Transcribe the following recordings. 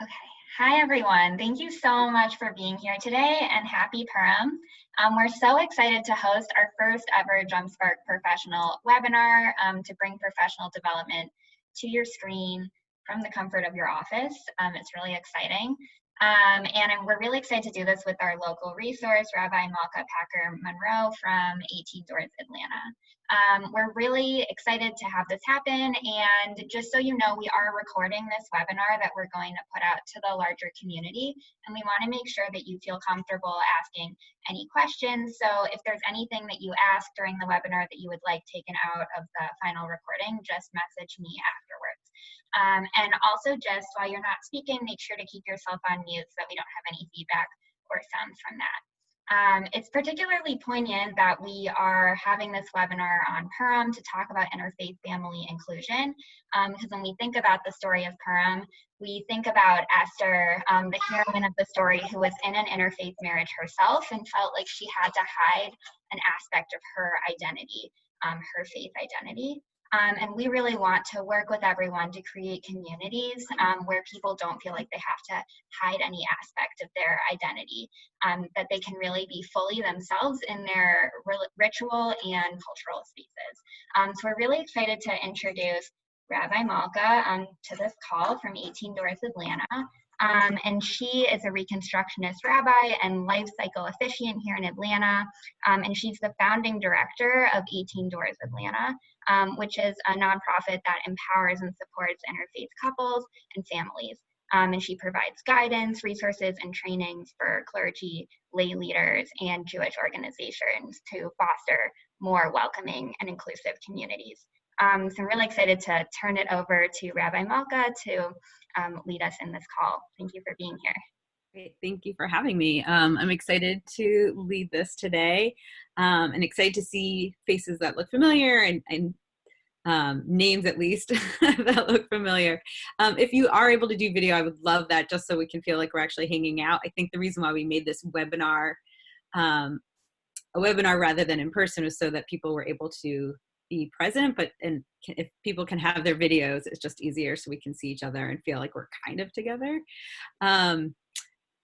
Okay. Hi, everyone. Thank you so much for being here today and happy Purim. We're so excited to host our first ever Jumpspark professional webinar to bring professional development to your screen from the comfort of your office. It's really exciting. We're really excited to do this with our local resource, Rabbi Malka Packer Monroe from 18Doors Atlanta. We're really excited to have this happen, and just so you know, we are recording this webinar that we're going to put out to the larger community, and we want to make sure that you feel comfortable asking any questions. So if there's anything that you ask during the webinar that you would like taken out of the final recording, just message me afterwards. And also, just while you're not speaking, make sure to keep yourself on mute so that we don't have any feedback or sounds from that. It's particularly poignant that we are having this webinar on Purim to talk about interfaith family inclusion, because when we think about the story of Purim, we think about Esther, the heroine of the story, who was in an interfaith marriage herself and felt like she had to hide an aspect of her identity, her faith identity. And we really want to work with everyone to create communities where people don't feel like they have to hide any aspect of their identity, that they can really be fully themselves in their ritual and cultural spaces. So we're really excited to introduce Rabbi Malka to this call from 18Doors Atlanta. And she is a Reconstructionist rabbi and life cycle officiant here in Atlanta. And she's the founding director of 18Doors Atlanta, which is a nonprofit that empowers and supports interfaith couples and families. And she provides guidance, resources, and trainings for clergy, lay leaders, and Jewish organizations to foster more welcoming and inclusive communities. So I'm really excited to turn it over to Rabbi Malka to lead us in this call. Thank you for being here. Great, thank you for having me. I'm excited to lead this today and excited to see faces that look familiar and names at least that look familiar. If you are able to do video, I would love that, just so we can feel like we're actually hanging out. I think the reason why we made this webinar a webinar rather than in person was so that people were able to be present, and if people can have their videos, it's just easier so we can see each other and feel like we're kind of together.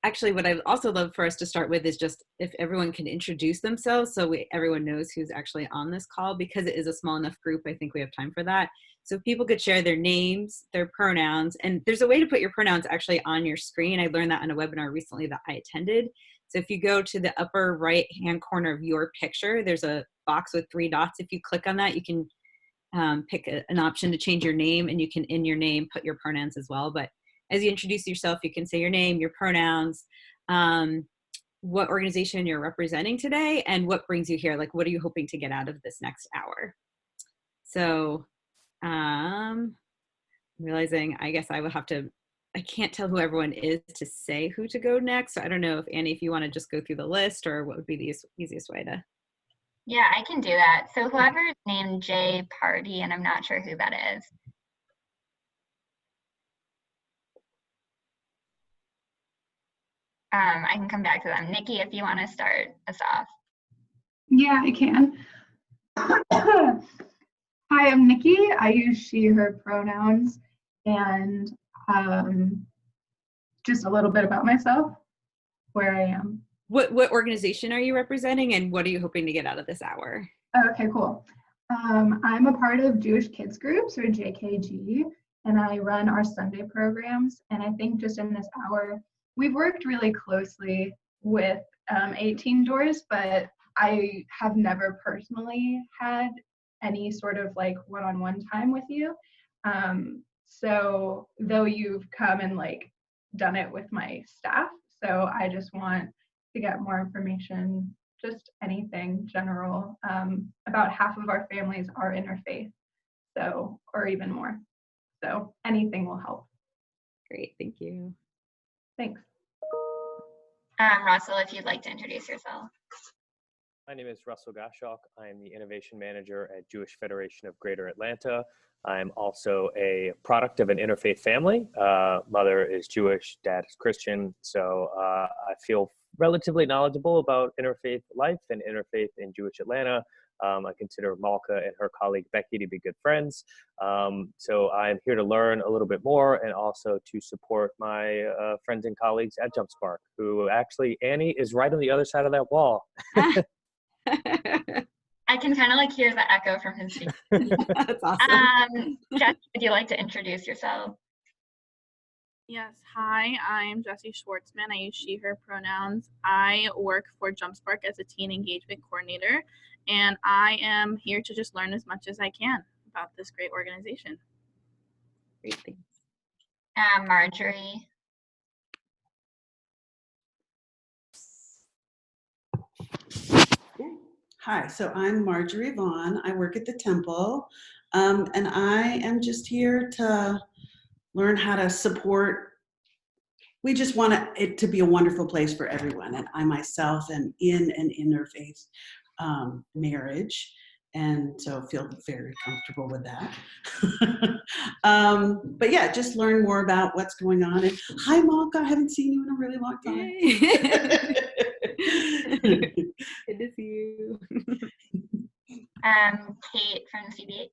Actually, what I'd also love for us to start with is just if everyone can introduce themselves so everyone knows who's actually on this call. Because it is a small enough group, I think we have time for that. So if people could share their names, their pronouns, and there's a way to put your pronouns actually on your screen. I learned that in a webinar recently that I attended. So if you go to the upper right-hand corner of your picture, there's a box with 3 dots. If you click on that, you can pick an option to change your name, and you can, in your name, put your pronouns as well. But as you introduce yourself, you can say your name, your pronouns, what organization you're representing today, and what brings you here. Like, what are you hoping to get out of this next hour? So I'm realizing I guess I would have to, I can't tell who everyone is to say who to go next. So I don't know if Annie, if you want to just go through the list, or what would be the easiest way to. Yeah, I can do that. So whoever's named Jay Party, and I'm not sure who that is. I can come back to them. Nikki, if you want to start us off. Yeah, I can. Hi, I'm Nikki. I use she, her pronouns, and just a little bit about myself, where I am. What organization are you representing, and what are you hoping to get out of this hour? Okay, cool. I'm a part of Jewish Kids Groups, or JKG, and I run our Sunday programs. And I think just in this hour, we've worked really closely with 18Doors, but I have never personally had any sort of like one-on-one time with you. So though you've come and like done it with my staff, so I just want to get more information, just anything general. About half of our families are interfaith, so, or even more. So anything will help. Great, thank you. Thanks. Russell, if you'd like to introduce yourself. My name is Russell Goshawk. I am the Innovation Manager at Jewish Federation of Greater Atlanta. I'm also a product of an interfaith family. Mother is Jewish, dad is Christian. So I feel relatively knowledgeable about interfaith life and interfaith in Jewish Atlanta. I consider Malka and her colleague Becky to be good friends. So I'm here to learn a little bit more and also to support my friends and colleagues at JumpSpark, who actually, Annie is right on the other side of that wall. I can kind of like hear the echo from his speech. That's awesome. Jess, would you like to introduce yourself? Yes, hi, I'm Jessie Schwartzman. I use she, her pronouns. I work for JumpSpark as a teen engagement coordinator, and I am here to just learn as much as I can about this great organization. Great, thanks. Marjorie. Hi, so I'm Marjorie Vaughn. I work at the Temple, and I am just here to learn how to support. We just want it to be a wonderful place for everyone, and I myself am in an interfaith marriage, and so feel very comfortable with that. But yeah, just learn more about what's going on. And hi, Malka, I haven't seen you in a really long time. Good to see you. Kate from CBH.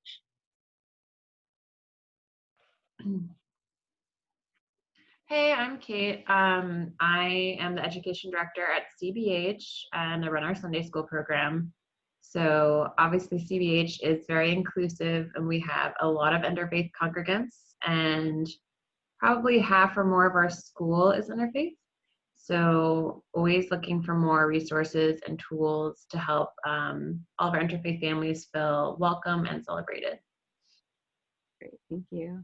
Hey, I'm Kate. I am the education director at CBH and I run our Sunday school program. So obviously CBH is very inclusive and we have a lot of interfaith congregants and probably half or more of our school is interfaith. So always looking for more resources and tools to help all of our interfaith families feel welcome and celebrated. Great, thank you.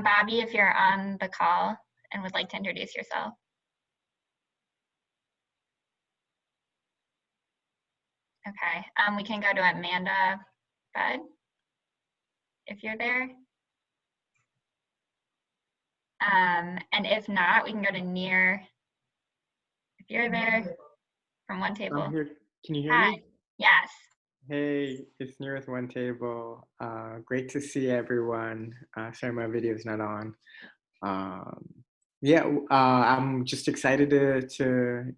Bobby, if you're on the call and would like to introduce yourself. Okay, we can go to Amanda Bud, if you're there. And if not, we can go to Near, if you're there, from One Table. I'm here. Can you hear Hi. me? Yes. Hey, it's Near with One Table. Great to see everyone. Sorry, my video is not on. I'm just excited to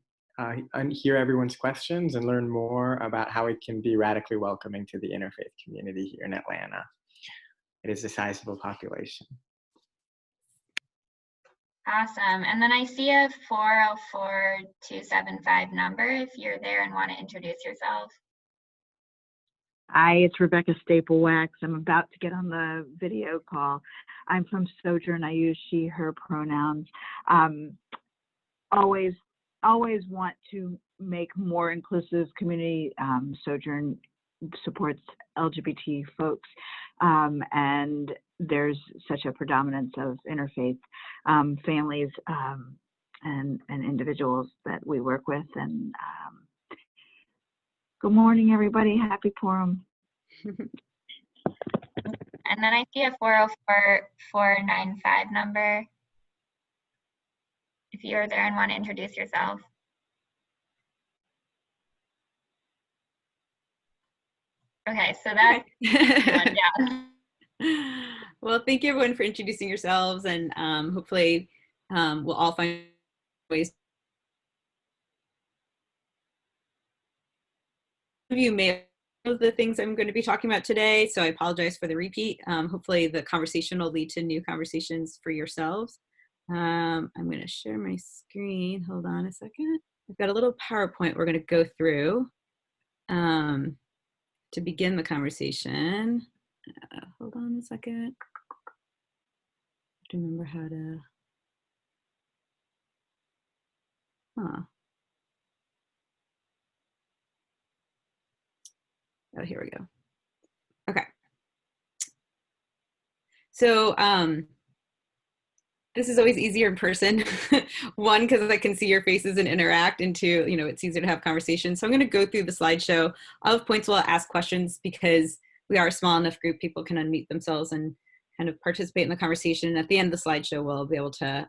hear everyone's questions and learn more about how we can be radically welcoming to the interfaith community here in Atlanta. It is a sizable population. Awesome. And then I see a 404-275 number if you're there and want to introduce yourself. Hi, it's Rebecca Staplewax. I'm about to get on the video call. I'm from Sojourn. I use she, her pronouns. Always want to make more inclusive community. Sojourn supports LGBT folks, and there's such a predominance of interfaith families and individuals that we work with. And good morning, everybody. Happy Purim. And then I see a 404-495 number if you're there and want to introduce yourself. Okay, so that's one down. Well, thank you everyone for introducing yourselves, and hopefully we'll all find ways. Some of you may know the things I'm going to be talking about today, so I apologize for the repeat. Hopefully the conversation will lead to new conversations for yourselves. I'm going to share my screen. Hold on a second. I've got a little PowerPoint we're going to go through to begin the conversation. Hold on a second. I have to remember how to. Oh, here we go. Okay. So this is always easier in person. One, because I can see your faces and interact, and two, it's easier to have conversations. So I'm going to go through the slideshow. I'll have points where I'll ask questions because we are a small enough group, people can unmute themselves and kind of participate in the conversation. And at the end of the slideshow, we'll be able to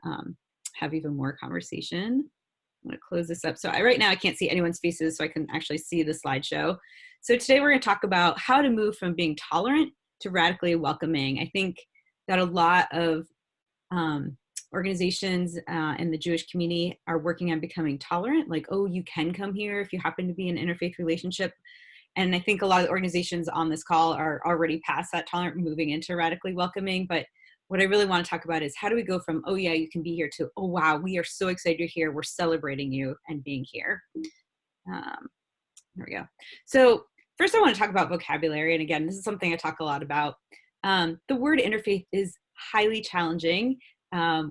have even more conversation. I'm going to close this up. So right now I can't see anyone's faces, so I can actually see the slideshow. So today we're going to talk about how to move from being tolerant to radically welcoming. I think that a lot of organizations in the Jewish community are working on becoming tolerant, like, oh, you can come here if you happen to be in an interfaith relationship. And I think a lot of organizations on this call are already past that tolerant, moving into radically welcoming. But what I really want to talk about is how do we go from, oh yeah, you can be here, to, oh wow, we are so excited you're here. We're celebrating you and being here. There we go. So first I want to talk about vocabulary. And again, this is something I talk a lot about. The word interfaith is highly challenging.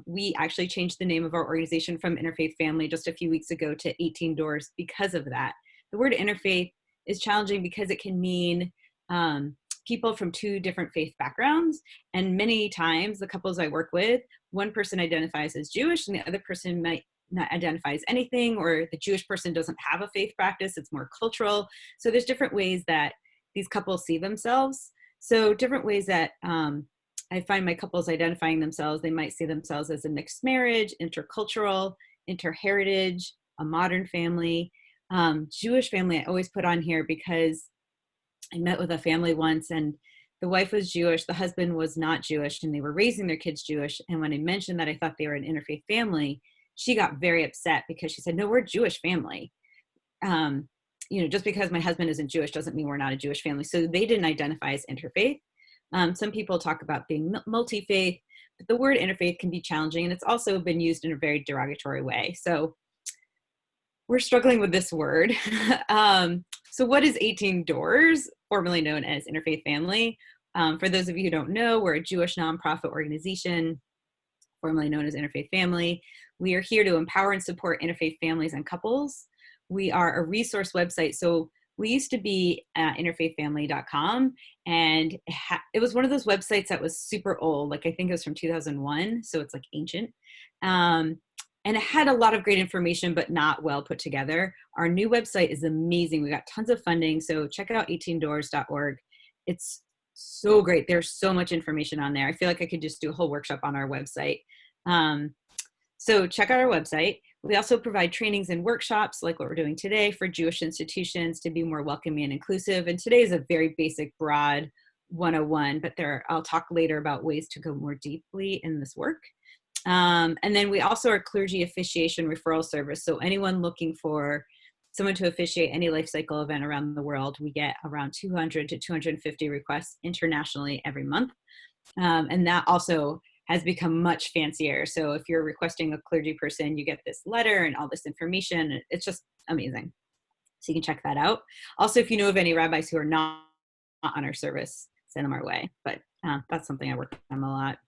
We actually changed the name of our organization from Interfaith Family just a few weeks ago to 18Doors because of that. The word interfaith is challenging because it can mean people from two different faith backgrounds. And many times the couples I work with, one person identifies as Jewish and the other person might not identify as anything, or the Jewish person doesn't have a faith practice, it's more cultural. So there's different ways that these couples see themselves. So different ways that I find my couples identifying themselves, they might see themselves as a mixed marriage, intercultural, interheritage, a modern family. Jewish family I always put on here because I met with a family once and the wife was Jewish, the husband was not Jewish, and they were raising their kids Jewish. And when I mentioned that I thought they were an interfaith family, she got very upset because she said, no, we're a Jewish family. Just because my husband isn't Jewish doesn't mean we're not a Jewish family. So they didn't identify as interfaith. Some people talk about being multi-faith, but the word interfaith can be challenging, and it's also been used in a very derogatory way. So we're struggling with this word. So what is 18Doors, formerly known as Interfaith Family? For those of you who don't know, we're a Jewish nonprofit organization, formerly known as Interfaith Family. We are here to empower and support interfaith families and couples. We are a resource website. So we used to be interfaithfamily.com, and it was one of those websites that was super old. Like I think it was from 2001, so it's like ancient. And it had a lot of great information, but not well put together. Our new website is amazing. We got tons of funding, so check out 18doors.org. It's so great. There's so much information on there. I feel like I could just do a whole workshop on our website. So check out our website. We also provide trainings and workshops like what we're doing today for Jewish institutions to be more welcoming and inclusive. And today is a very basic, broad 101, but I'll talk later about ways to go more deeply in this work. And then we also are clergy officiation referral service. So anyone looking for someone to officiate any life cycle event around the world, we get around 200 to 250 requests internationally every month. And that also has become much fancier. So if you're requesting a clergy person, you get this letter and all this information. It's just amazing. So you can check that out. Also, if you know of any rabbis who are not on our service, send them our way. But that's something I work on a lot.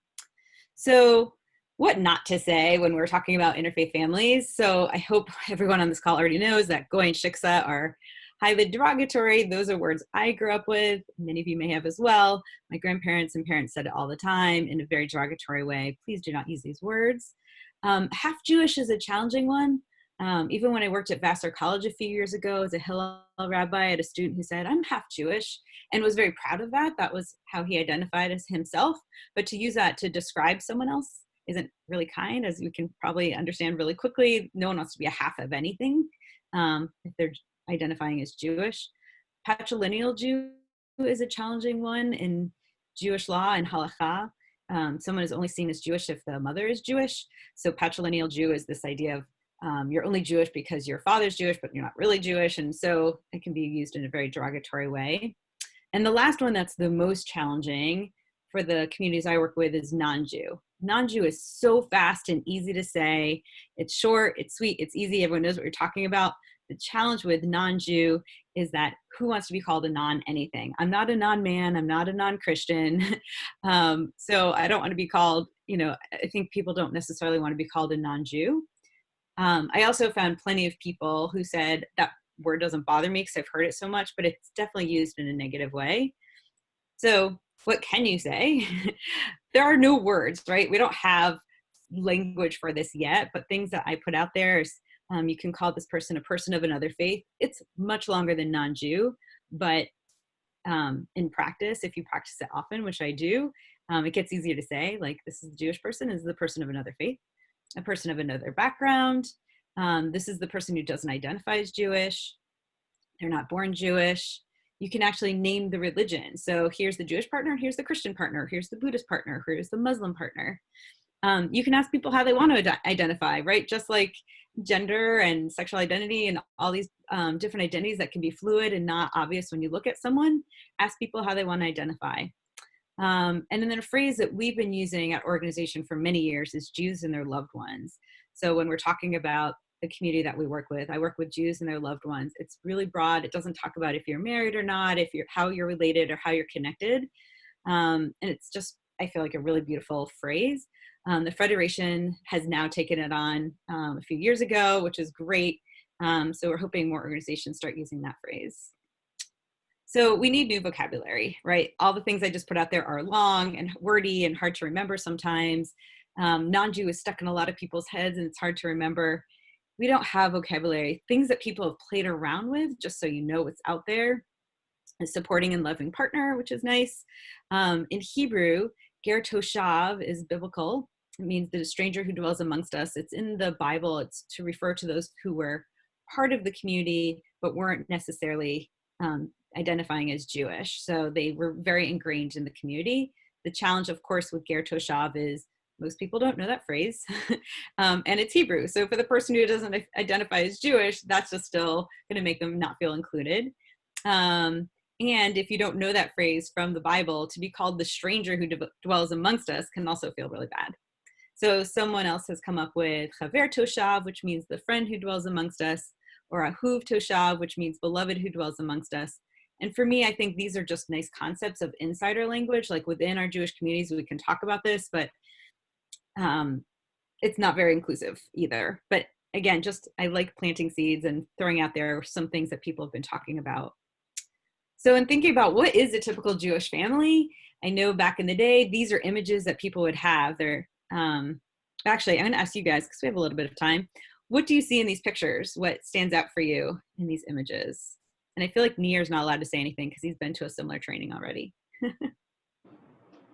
So what not to say when we're talking about interfaith families. So I hope everyone on this call already knows that goy and shiksa are highly derogatory. Those are words I grew up with. Many of you may have as well. My grandparents and parents said it all the time in a very derogatory way. Please do not use these words. Half Jewish is a challenging one. Even when I worked at Vassar College a few years ago as a Hillel rabbi, I had a student who said, I'm half Jewish, and was very proud of that. That was how he identified as himself. But to use that to describe someone else isn't really kind, as you can probably understand really quickly. No one wants to be a half of anything if they're identifying as Jewish. Patrilineal Jew is a challenging one in Jewish law and halakha. Someone is only seen as Jewish if the mother is Jewish. So patrilineal Jew is this idea of you're only Jewish because your father's Jewish, but you're not really Jewish. And so it can be used in a very derogatory way. And the last one that's the most challenging for the communities I work with is non-Jew. Non-Jew is so fast and easy to say. It's short, it's sweet, it's easy. Everyone knows what you're talking about. The challenge with non-Jew is that who wants to be called a non-anything? I'm not a non-man, I'm not a non-Christian. So I don't want to be called, I think people don't necessarily want to be called a non-Jew. I also found plenty of people who said that word doesn't bother me because I've heard it so much, but it's definitely used in a negative way. So what can you say? There are no words, right? We don't have language for this yet, but things that I put out there is you can call this person a person of another faith. It's much longer than non-Jew, but in practice, if you practice it often, which I do, it gets easier to say, like, this is a Jewish person, this is the person of another faith, a person of another background. This is the person who doesn't identify as Jewish. They're not born Jewish. You can actually name the religion. So here's the Jewish partner, here's the Christian partner, here's the Buddhist partner, here's the Muslim partner. You can ask people how they want to identify, right? Just like gender and sexual identity and all these different identities that can be fluid and not obvious when you look at someone. Ask people how they want to identify. And then a phrase that we've been using at organization for many years is Jews and their loved ones. So when we're talking about the community that we work with, I work with Jews and their loved ones. It's really broad. It doesn't talk about if you're married or not, if you're how you're related or how you're connected. And it's just, I feel like, a really beautiful phrase. The Federation has now taken it on a few years ago, which is great. So we're hoping more organizations start using that phrase. So we need new vocabulary, right? All the things I just put out there are long and wordy and hard to remember sometimes. Non-Jew is stuck in a lot of people's heads and it's hard to remember. We don't have vocabulary. Things that people have played around with, just so you know what's out there, is supporting and loving partner, which is nice. In Hebrew, ger toshav is biblical. It means the stranger who dwells amongst us. It's in the Bible. It's to refer to those who were part of the community, but weren't necessarily identifying as Jewish. So they were very ingrained in the community. The challenge, of course, with ger toshav is most people don't know that phrase, and it's Hebrew. So for the person who doesn't identify as Jewish, that's just still going to make them not feel included. And if you don't know that phrase from the Bible, to be called the stranger who dwells amongst us can also feel really bad. So someone else has come up with chaver toshav, which means the friend who dwells amongst us, or ahuv toshav, which means beloved who dwells amongst us. And for me, I think these are just nice concepts of insider language. Like within our Jewish communities, we can talk about this, but it's not very inclusive either. But again, just I like planting seeds and throwing out there some things that people have been talking about. So in thinking about what is a typical Jewish family, I know back in the day, these are images that people would have. They're actually, I'm going to ask you guys, because we have a little bit of time. What do you see in these pictures? What stands out for you in these images? And I feel like Nir's not allowed to say anything because he's been to a similar training already.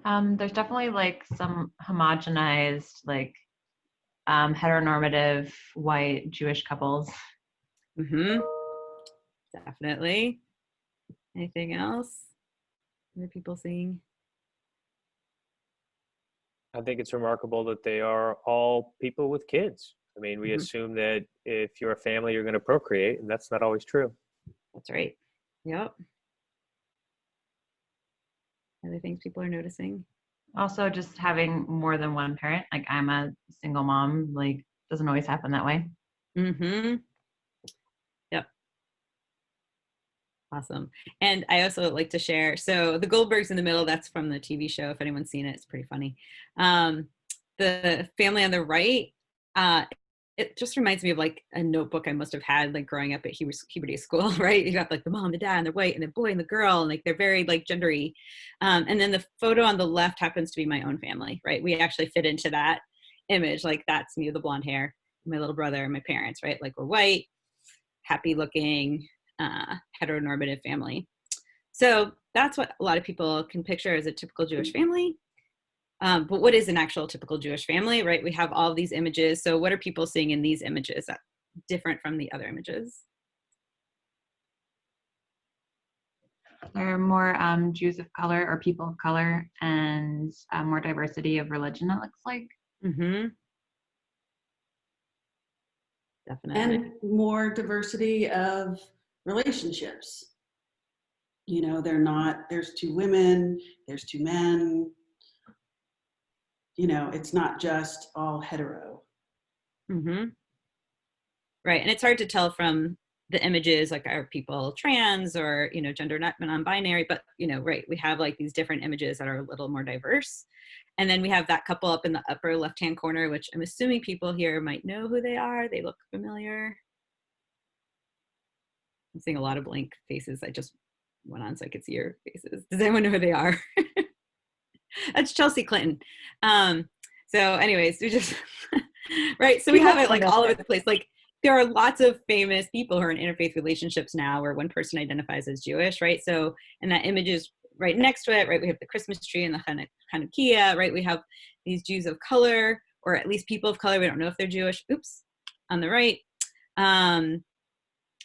There's definitely like some homogenized, like heteronormative white Jewish couples. Mm-hmm. Definitely. Anything else? Other people seeing? I think it's remarkable that they are all people with kids. I mean, we assume that if you're a family, you're going to procreate, and that's not always true. That's right. Yep. Other things people are noticing? Also, just having more than one parent. Like I'm a single mom, like doesn't always happen that way. Mm-hmm. Yep. Awesome. And I also like to share, so the Goldbergs in the middle, that's from the TV show. If anyone's seen it, it's pretty funny. The family on the right, it just reminds me of like a notebook I must have had like growing up at Hebrew Day school, right? You got like the mom, the dad, and the white, and the boy and the girl, and like they're very like gendery. And then the photo on the left happens to be my own family, right? We actually fit into that image. Like that's me with the blonde hair, my little brother, and my parents, right? Like we're white, happy looking, heteronormative family. So that's what a lot of people can picture as a typical Jewish family. But what is an actual typical Jewish family, right? We have all these images. So what are people seeing in these images that different from the other images? There are more Jews of color or people of color and more diversity of religion, it looks like. Mm-hmm. Definitely. And more diversity of relationships. You know, there's two women, there's two men. You know, it's not just all hetero. Mm-hmm. Right. And it's hard to tell from the images, like are people trans or, you know, gender non-binary, but, you know, right, we have like these different images that are a little more diverse. And then we have that couple up in the upper left-hand corner, which I'm assuming people here might know who they are. They look familiar. I'm seeing a lot of blank faces. I just went on so I could see your faces. Does anyone know who they are? That's Chelsea Clinton. So anyways, we just, right. So we have it like all over the place. Like there are lots of famous people who are in interfaith relationships now where one person identifies as Jewish, right? So, and that image is right next to it, right? We have the Christmas tree and the Hanukkah, right? We have these Jews of color, or at least people of color. We don't know if they're Jewish. Oops, on the right.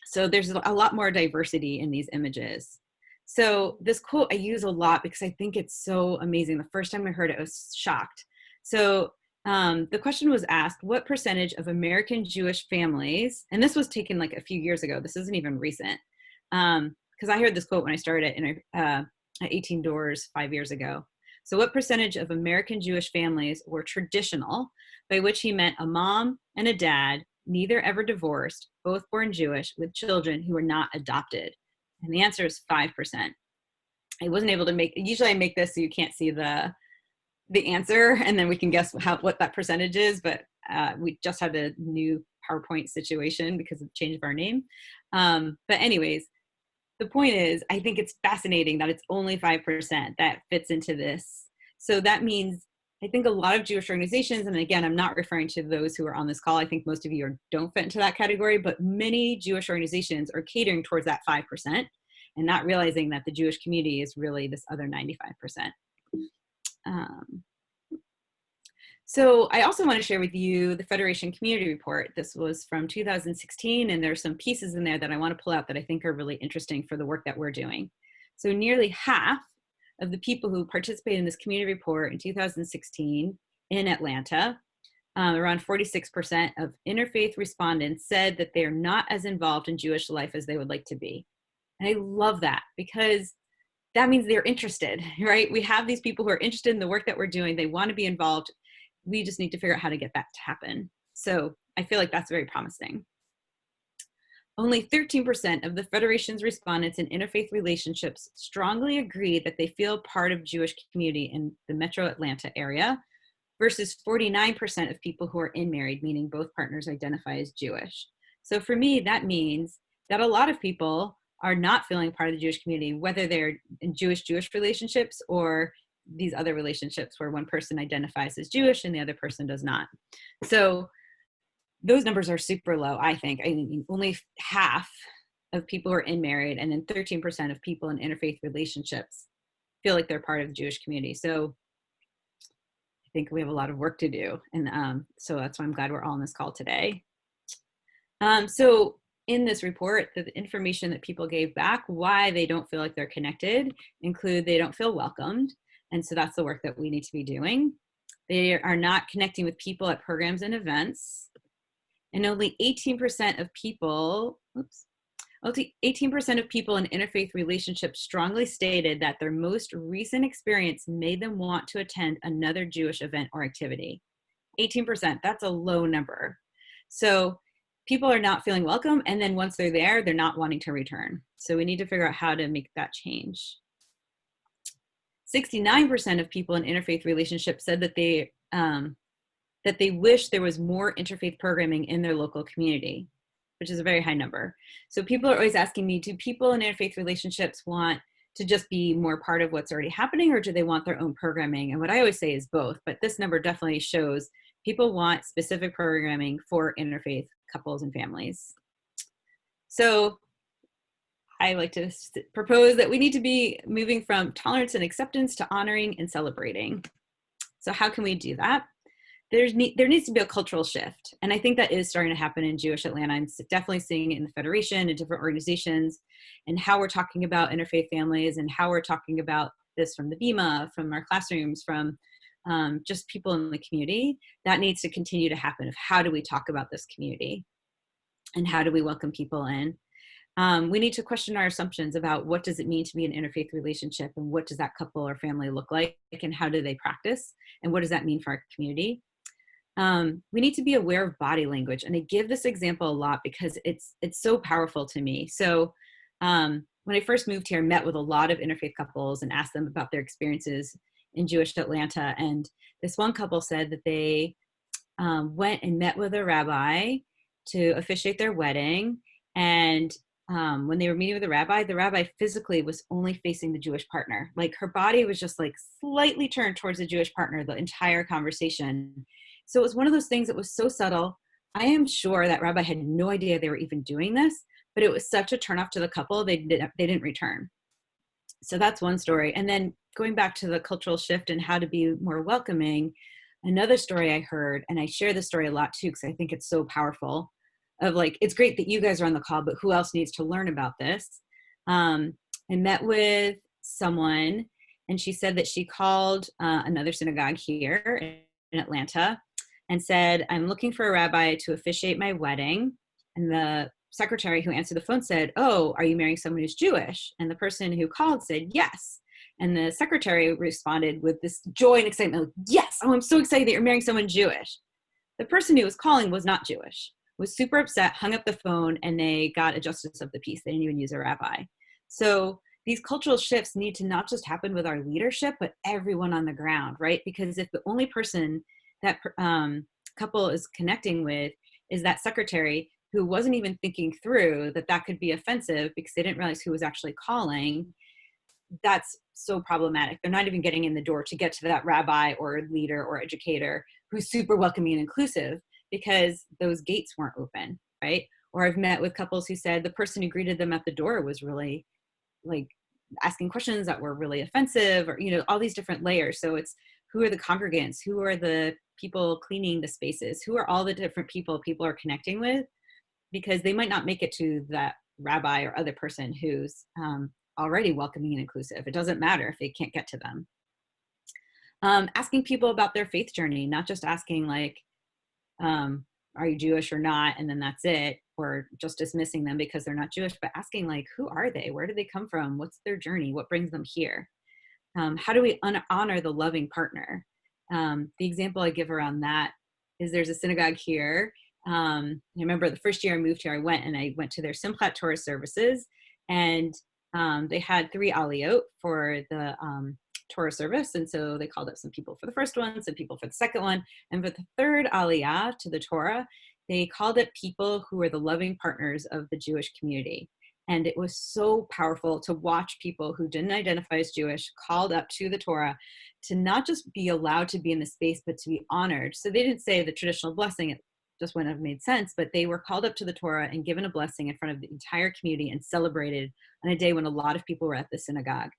So there's a lot more diversity in these images. So this quote I use a lot because I think it's so amazing. The first time I heard it, I was shocked. So the question was asked, what percentage of American Jewish families, and this was taken like a few years ago, this isn't even recent, because I heard this quote when I started at 18Doors 5 years ago. So what percentage of American Jewish families were traditional, by which he meant a mom and a dad, neither ever divorced, both born Jewish, with children who were not adopted? And the answer is 5%. I wasn't able to make, usually I make this so you can't see the answer, and then we can guess what that percentage is, but we just had a new PowerPoint situation because of the change of our name. But anyways, the point is, I think it's fascinating that it's only 5% that fits into this. So that means, I think a lot of Jewish organizations, and again, I'm not referring to those who are on this call, I think most of you don't fit into that category, but many Jewish organizations are catering towards that 5% and not realizing that the Jewish community is really this other 95%. So I also want to share with you the Federation Community Report. This was from 2016, and there's some pieces in there that I want to pull out that I think are really interesting for the work that we're doing. So nearly half of the people who participated in this community report in 2016 in Atlanta, around 46% of interfaith respondents said that they're not as involved in Jewish life as they would like to be. And I love that, because that means they're interested, right? We have these people who are interested in the work that we're doing. They want to be involved. We just need to figure out how to get that to happen. So I feel like that's very promising. Only 13% of the Federation's respondents in interfaith relationships strongly agree that they feel part of Jewish community in the metro Atlanta area, versus 49% of people who are in-married, meaning both partners identify as Jewish. So for me, that means that a lot of people are not feeling part of the Jewish community, whether they're in Jewish relationships or these other relationships where one person identifies as Jewish and the other person does not. So those numbers are super low, I think. I mean, only half of people who are in-married, and then 13% of people in interfaith relationships feel like they're part of the Jewish community. So I think we have a lot of work to do. And so that's why I'm glad we're all on this call today. So in this report, the information that people gave back, why they don't feel like they're connected, include they don't feel welcomed. And so that's the work that we need to be doing. They are not connecting with people at programs and events. And only 18% of people, only 18% of people in interfaith relationships strongly stated that their most recent experience made them want to attend another Jewish event or activity. 18%, that's a low number. So people are not feeling welcome, and then once they're there, they're not wanting to return. So we need to figure out how to make that change. 69% of people in interfaith relationships said that they wish there was more interfaith programming in their local community, which is a very high number. So people are always asking me, do people in interfaith relationships want to just be more part of what's already happening, or do they want their own programming? And what I always say is both, but this number definitely shows people want specific programming for interfaith couples and families. So I like to propose that we need to be moving from tolerance and acceptance to honoring and celebrating. So how can we do that? There needs to be a cultural shift. And I think that is starting to happen in Jewish Atlanta. I'm definitely seeing it in the Federation and different organizations, and how we're talking about interfaith families, and how we're talking about this from the Bima, from our classrooms, from just people in the community. That needs to continue to happen, of how do we talk about this community and how do we welcome people in. We need to question our assumptions about what does it mean to be an interfaith relationship, and what does that couple or family look like, and how do they practice, and what does that mean for our community. We need to be aware of body language, and I give this example a lot because it's so powerful to me. So when I first moved here, I met with a lot of interfaith couples and asked them about their experiences in Jewish Atlanta, and this one couple said that they went and met with a rabbi to officiate their wedding, and when they were meeting with the rabbi physically was only facing the Jewish partner. Like, her body was just like slightly turned towards the Jewish partner the entire conversation. So it was one of those things that was so subtle. I am sure that rabbi had no idea they were even doing this, but it was such a turnoff to the couple, they didn't return. So that's one story. And then going back to the cultural shift and how to be more welcoming, another story I heard, and I share this story a lot too, because I think it's so powerful, of like, it's great that you guys are on the call, but who else needs to learn about this? I met with someone, and she said that she called another synagogue here in Atlanta, and said, I'm looking for a rabbi to officiate my wedding. And the secretary who answered the phone said, oh, are you marrying someone who's Jewish? And the person who called said, yes. And the secretary responded with this joy and excitement, like, yes, oh, I'm so excited that you're marrying someone Jewish. The person who was calling was not Jewish, was super upset, hung up the phone, and they got a justice of the peace. They didn't even use a rabbi. So these cultural shifts need to not just happen with our leadership, but everyone on the ground, right? Because if the only person that couple is connecting with is that secretary who wasn't even thinking through that that could be offensive because they didn't realize who was actually calling, that's so problematic. They're not even getting in the door to get to that rabbi or leader or educator who's super welcoming and inclusive because those gates weren't open, right? Or I've met with couples who said the person who greeted them at the door was really like asking questions that were really offensive, or, you know, all these different layers. So it's who are the congregants, who are the people cleaning the spaces, who are all the different people are connecting with, because they might not make it to that rabbi or other person who's already welcoming and inclusive. It doesn't matter if they can't get to them. Asking people about their faith journey, not just asking like, are you Jewish or not? And then that's it, or just dismissing them because they're not Jewish, but asking like, who are they? Where do they come from? What's their journey? What brings them here? How do we honor the loving partner? The example I give around that is there's a synagogue here. I remember the first year I moved here, I went to their Simchat Torah services, and they had 3 aliyot for the Torah service. And so they called up some people for the first one, some people for the second one. And for the third aliyah to the Torah, they called up people who were the loving partners of the Jewish community. And it was so powerful to watch people who didn't identify as Jewish called up to the Torah to not just be allowed to be in the space, but to be honored. So they didn't say the traditional blessing, it just wouldn't have made sense, but they were called up to the Torah and given a blessing in front of the entire community and celebrated on a day when a lot of people were at the synagogue.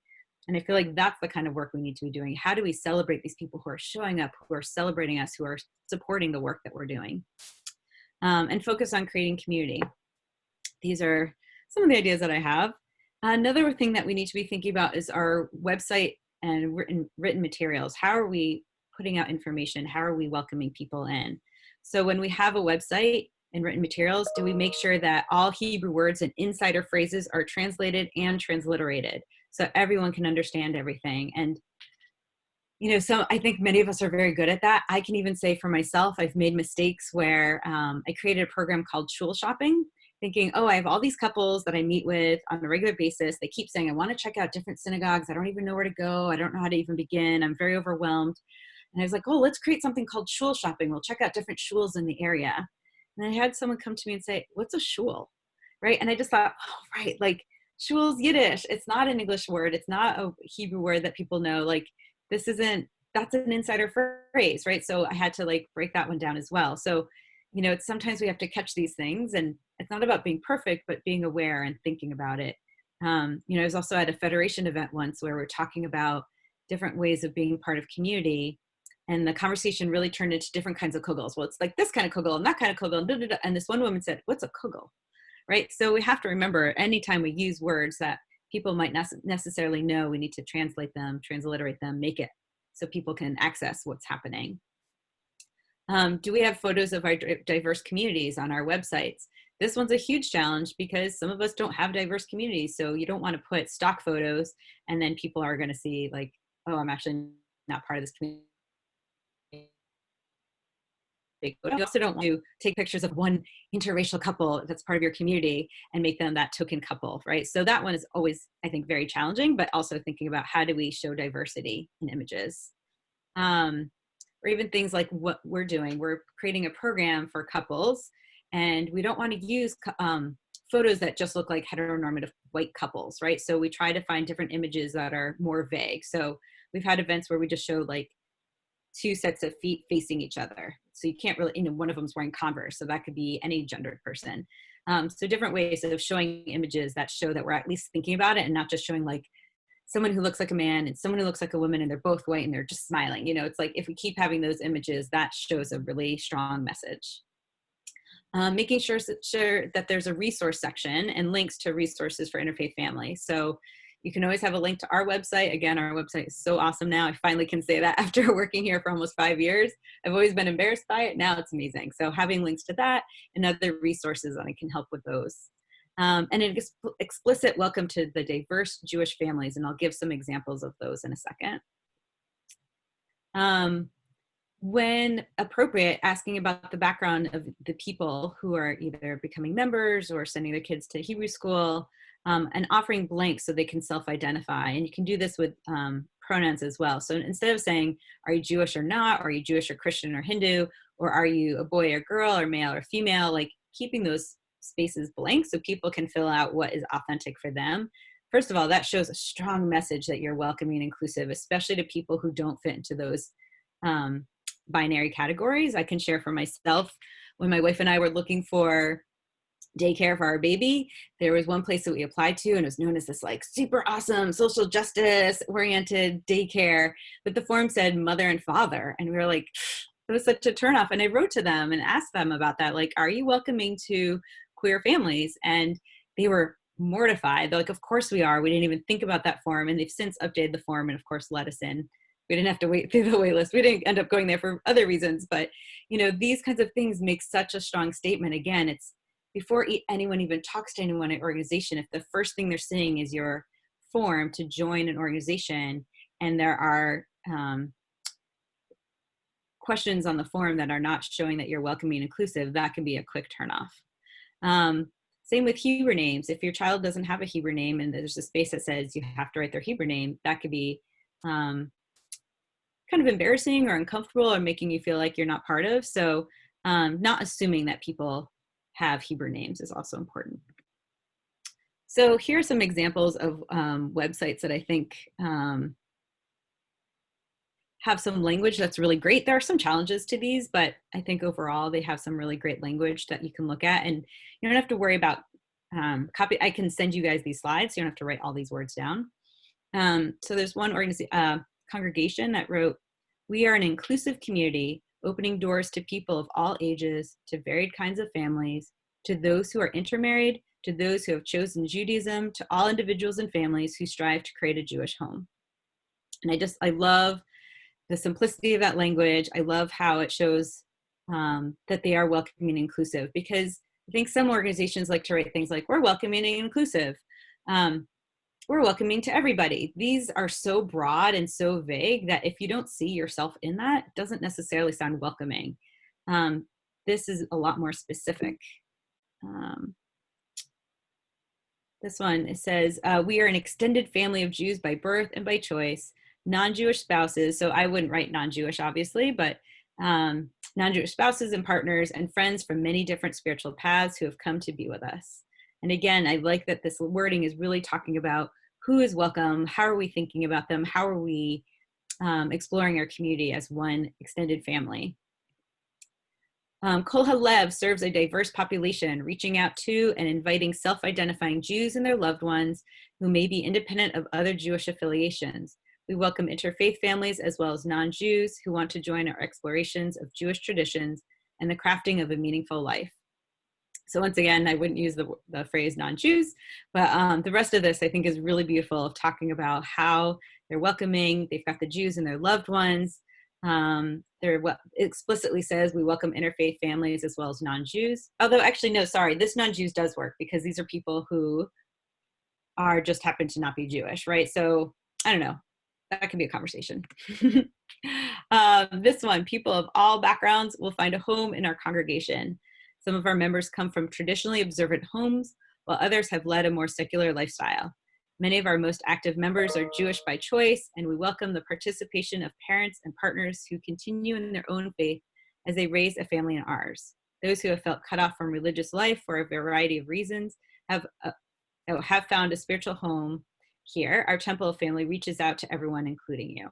And I feel like that's the kind of work we need to be doing. How do we celebrate these people who are showing up, who are celebrating us, who are supporting the work that we're doing? And focus on creating community. These are some of the ideas that I have. Another thing that we need to be thinking about is our website and written materials. How are we putting out information? How are we welcoming people in? So when we have a website and written materials, do we make sure that all Hebrew words and insider phrases are translated and transliterated so everyone can understand everything? And, you know, so I think many of us are very good at that. I can even say for myself, I've made mistakes where I created a program called Shul Shopping, thinking, oh, I have all these couples that I meet with on a regular basis. They keep saying, I want to check out different synagogues. I don't even know where to go. I don't know how to even begin. I'm very overwhelmed. And I was like, oh, let's create something called Shul Shopping. We'll check out different shuls in the area. And I had someone come to me and say, what's a shul? Right? And I just thought, oh, right, like shul's Yiddish. It's not an English word. It's not a Hebrew word that people know. Like that's an insider phrase, right? So I had to like break that one down as well. So, you know, it's sometimes we have to catch these things, and it's not about being perfect, but being aware and thinking about it. You know, I was also at a Federation event once where we're talking about different ways of being part of community. And the conversation really turned into different kinds of kugels. Well, it's like this kind of kugel and that kind of kugel. And this one woman said, what's a kugel? Right? So we have to remember anytime we use words that people might not necessarily know, we need to translate them, transliterate them, make it so people can access what's happening. Do we have photos of our diverse communities on our websites? This one's a huge challenge because some of us don't have diverse communities. So you don't want to put stock photos and then people are going to see like, oh, I'm actually not part of this community. You also don't want to take pictures of one interracial couple that's part of your community and make them that token couple, right? So that one is always, I think, very challenging, but also thinking about how do we show diversity in images? Or even things like what we're doing. We're creating a program for couples, and we don't want to use photos that just look like heteronormative white couples, right? So we try to find different images that are more vague. So we've had events where we just show like 2 sets of feet facing each other. So you can't really, you know, one of them's wearing Converse, so that could be any gendered person. So different ways of showing images that show that we're at least thinking about it and not just showing like someone who looks like a man and someone who looks like a woman and they're both white and they're just smiling. You know, it's like if we keep having those images, that shows a really strong message. Making sure that there's a resource section and links to resources for interfaith families. So, You can always have a link to our website. Again, our website is so awesome now. I finally can say that after working here for almost 5 years. I've always been embarrassed by it. Now it's amazing. So having links to that and other resources, I can help with those. And an explicit welcome to the diverse Jewish families, and I'll give some examples of those in a second. When appropriate, asking about the background of the people who are either becoming members or sending their kids to Hebrew school, and offering blanks so they can self-identify. And you can do this with pronouns as well. So instead of saying, are you Jewish or not? Or are you Jewish or Christian or Hindu? Or are you a boy or girl or male or female? Like keeping those spaces blank so people can fill out what is authentic for them. First of all, that shows a strong message that you're welcoming and inclusive, especially to people who don't fit into those binary categories. I can share for myself, when my wife and I were looking for daycare for our baby, there was one place that we applied to and it was known as this like super awesome social justice oriented daycare, but the form said mother and father, and we were like, it was such a turnoff. And I wrote to them and asked them about that, like, are you welcoming to queer families? And they were mortified. They're like, of course we are. We didn't even think about that form. And they've since updated the form and of course let us in. We didn't have to wait through the wait list. We didn't end up going there for other reasons, but these kinds of things make such a strong statement. Again, it's before anyone even talks to anyone at an organization, if the first thing they're seeing is your form to join an organization and there are questions on the form that are not showing that you're welcoming and inclusive, that can be a quick turnoff. Same with Hebrew names. If your child doesn't have a Hebrew name and there's a space that says you have to write their Hebrew name, that could be kind of embarrassing or uncomfortable or making you feel like you're not part of. So not assuming that people have Hebrew names is also important. So here are some examples of websites that I think have some language that's really great. There are some challenges to these, but I think overall they have some really great language that you can look at, and you don't have to worry about copy. I can send you guys these slides, so you don't have to write all these words down. So there's one congregation that wrote, "We are an inclusive community, opening doors to people of all ages, to varied kinds of families, to those who are intermarried, to those who have chosen Judaism, to all individuals and families who strive to create a Jewish home." And I love the simplicity of that language. I love how it shows that they are welcoming and inclusive, because I think some organizations like to write things like, we're welcoming and inclusive. We're welcoming to everybody. These are so broad and so vague that if you don't see yourself in that, it doesn't necessarily sound welcoming. This is a lot more specific. This one, it says, we are an extended family of Jews by birth and by choice, non-Jewish spouses. So I wouldn't write non-Jewish, obviously, but non-Jewish spouses and partners and friends from many different spiritual paths who have come to be with us. And again, I like that this wording is really talking about who is welcome, how are we thinking about them, how are we exploring our community as one extended family. Kol Halev serves a diverse population, reaching out to and inviting self-identifying Jews and their loved ones who may be independent of other Jewish affiliations. We welcome interfaith families as well as non-Jews who want to join our explorations of Jewish traditions and the crafting of a meaningful life. So once again, I wouldn't use the phrase non-Jews, but the rest of this I think is really beautiful, of talking about how they're welcoming, they've got the Jews and their loved ones. It explicitly says we welcome interfaith families as well as non-Jews. Although actually, no, sorry, this non-Jews does work because these are people who are just happen to not be Jewish, right? So I don't know, that could be a conversation. This one, people of all backgrounds will find a home in our congregation. Some of our members come from traditionally observant homes, while others have led a more secular lifestyle. Many of our most active members are Jewish by choice, and we welcome the participation of parents and partners who continue in their own faith as they raise a family in ours. Those who have felt cut off from religious life for a variety of reasons have found a spiritual home here. Our temple of family reaches out to everyone, including you.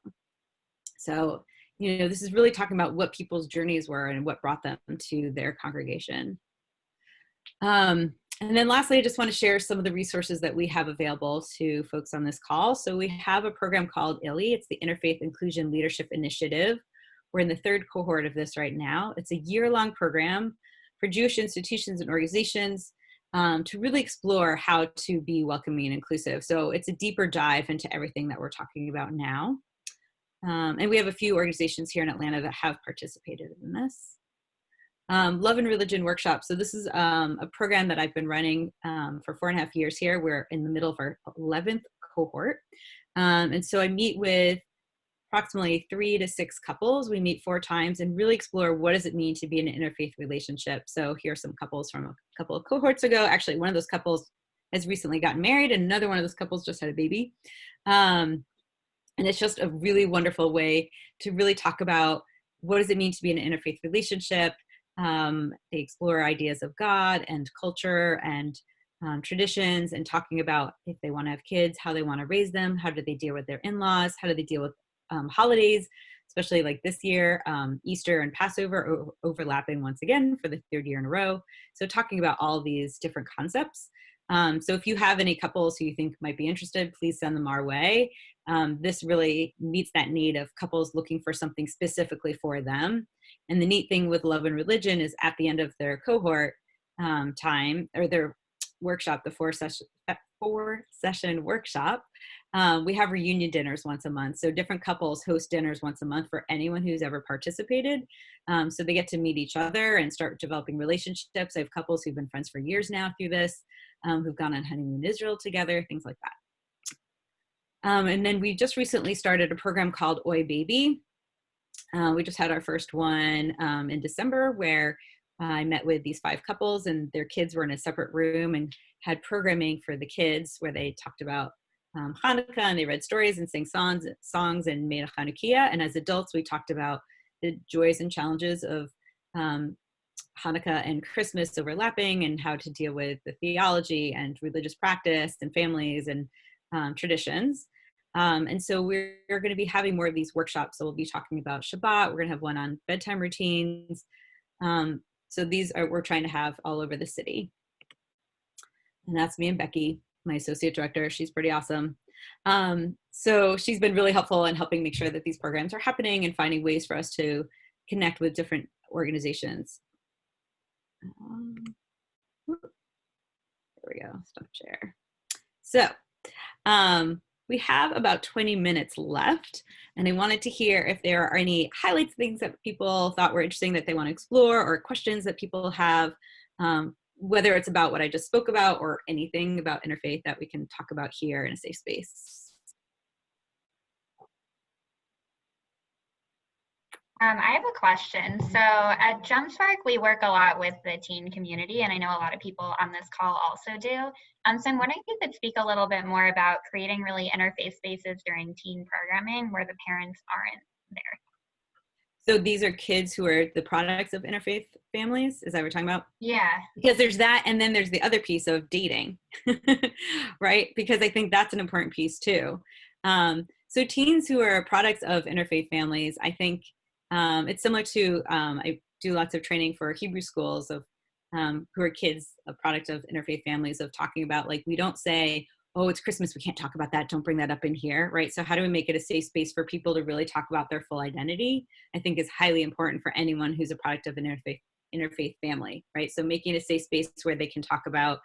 So, this is really talking about what people's journeys were and what brought them to their congregation. And then lastly, I just want to share some of the resources that we have available to folks on this call. So we have a program called ILI. It's the Interfaith Inclusion Leadership Initiative. We're in the third cohort of this right now. It's a year-long program for Jewish institutions and organizations to really explore how to be welcoming and inclusive. So it's a deeper dive into everything that we're talking about now. And we have a few organizations here in Atlanta that have participated in this. Love and Religion Workshop. So this is a program that I've been running for 4.5 years here. We're in the middle of our 11th cohort. And so I meet with approximately 3 to 6 couples. We meet 4 times and really explore what does it mean to be in an interfaith relationship. So here are some couples from a couple of cohorts ago. Actually, one of those couples has recently gotten married and another one of those couples just had a baby. And it's just a really wonderful way to really talk about what does it mean to be in an interfaith relationship. They explore ideas of God and culture and traditions, and talking about if they want to have kids, how they want to raise them, how do they deal with their in-laws, how do they deal with holidays, especially like this year, Easter and Passover overlapping once again for the 3rd year in a row. So talking about all these different concepts. So if you have any couples who you think might be interested, please send them our way. This really meets that need of couples looking for something specifically for them. And the neat thing with Love and Religion is at the end of their cohort time, or their workshop, the 4-session workshop, we have reunion dinners once a month. So different couples host dinners once a month for anyone who's ever participated. So they get to meet each other and start developing relationships. I have couples who've been friends for years now through this, who've gone on honeymoon in Israel together, things like that. And then we just recently started a program called Oi Baby. We just had our first one in December, where I met with these 5 couples and their kids were in a separate room and had programming for the kids where they talked about Hanukkah, and they read stories and sang songs and made a Chanukiah. And as adults, we talked about the joys and challenges of Hanukkah and Christmas overlapping, and how to deal with the theology and religious practice and families and traditions. And so we're going to be having more of these workshops. So we'll be talking about Shabbat. We're going to have one on bedtime routines. So these are, we're trying to have all over the city. And that's me and Becky, my associate director. She's pretty awesome. So she's been really helpful in helping make sure that these programs are happening and finding ways for us to connect with different organizations. There we go, stop share. So we have about 20 minutes left, and I wanted to hear if there are any highlights, things that people thought were interesting that they want to explore, or questions that people have, whether it's about what I just spoke about or anything about interfaith that we can talk about here in a safe space. I have a question. So at JumpSpark, we work a lot with the teen community, and I know a lot of people on this call also do. So I'm wondering if you could speak a little bit more about creating really interfaith spaces during teen programming where the parents aren't there. So these are kids who are the products of interfaith families? Is that what we're talking about? Yeah. Because there's that, and then there's the other piece of dating, right? Because I think that's an important piece too. So teens who are products of interfaith families, I think it's similar to, I do lots of training for Hebrew schools of who are kids, a product of interfaith families, of talking about, like, we don't say, oh, it's Christmas, we can't talk about that, don't bring that up in here, right? So how do we make it a safe space for people to really talk about their full identity? I think is highly important for anyone who's a product of an interfaith family, right? So making a safe space where they can talk about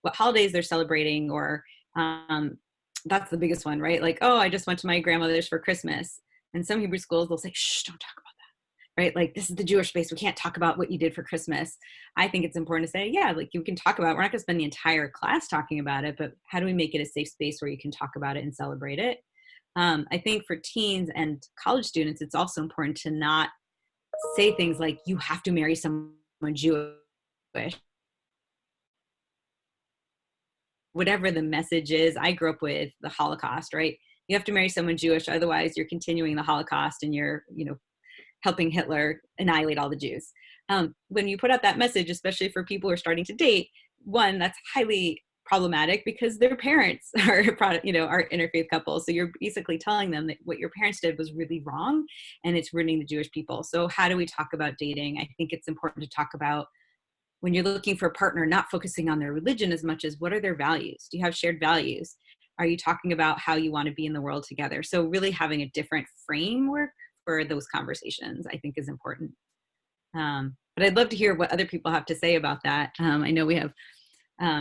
what holidays they're celebrating, or that's the biggest one, right? Like, oh, I just went to my grandmother's for Christmas. And some Hebrew schools, they'll say, shh, don't talk about that, right? Like, this is the Jewish space, we can't talk about what you did for Christmas. I think it's important to say, yeah, like, you can talk about it. We're not gonna spend the entire class talking about it, but how do we make it a safe space where you can talk about it and celebrate it? I think for teens and college students, it's also important to not say things like, you have to marry someone Jewish. Whatever the message is, I grew up with the Holocaust, right? You have to marry someone Jewish, otherwise you're continuing the Holocaust and you're, helping Hitler annihilate all the Jews. When you put out that message, especially for people who are starting to date, one, that's highly problematic because their parents are are interfaith couples. So you're basically telling them that what your parents did was really wrong and it's ruining the Jewish people. So how do we talk about dating? I think it's important to talk about, when you're looking for a partner, not focusing on their religion as much as what are their values? Do you have shared values? Are you talking about how you want to be in the world together? So really having a different framework for those conversations, I think, is important. But I'd love to hear what other people have to say about that. I know we have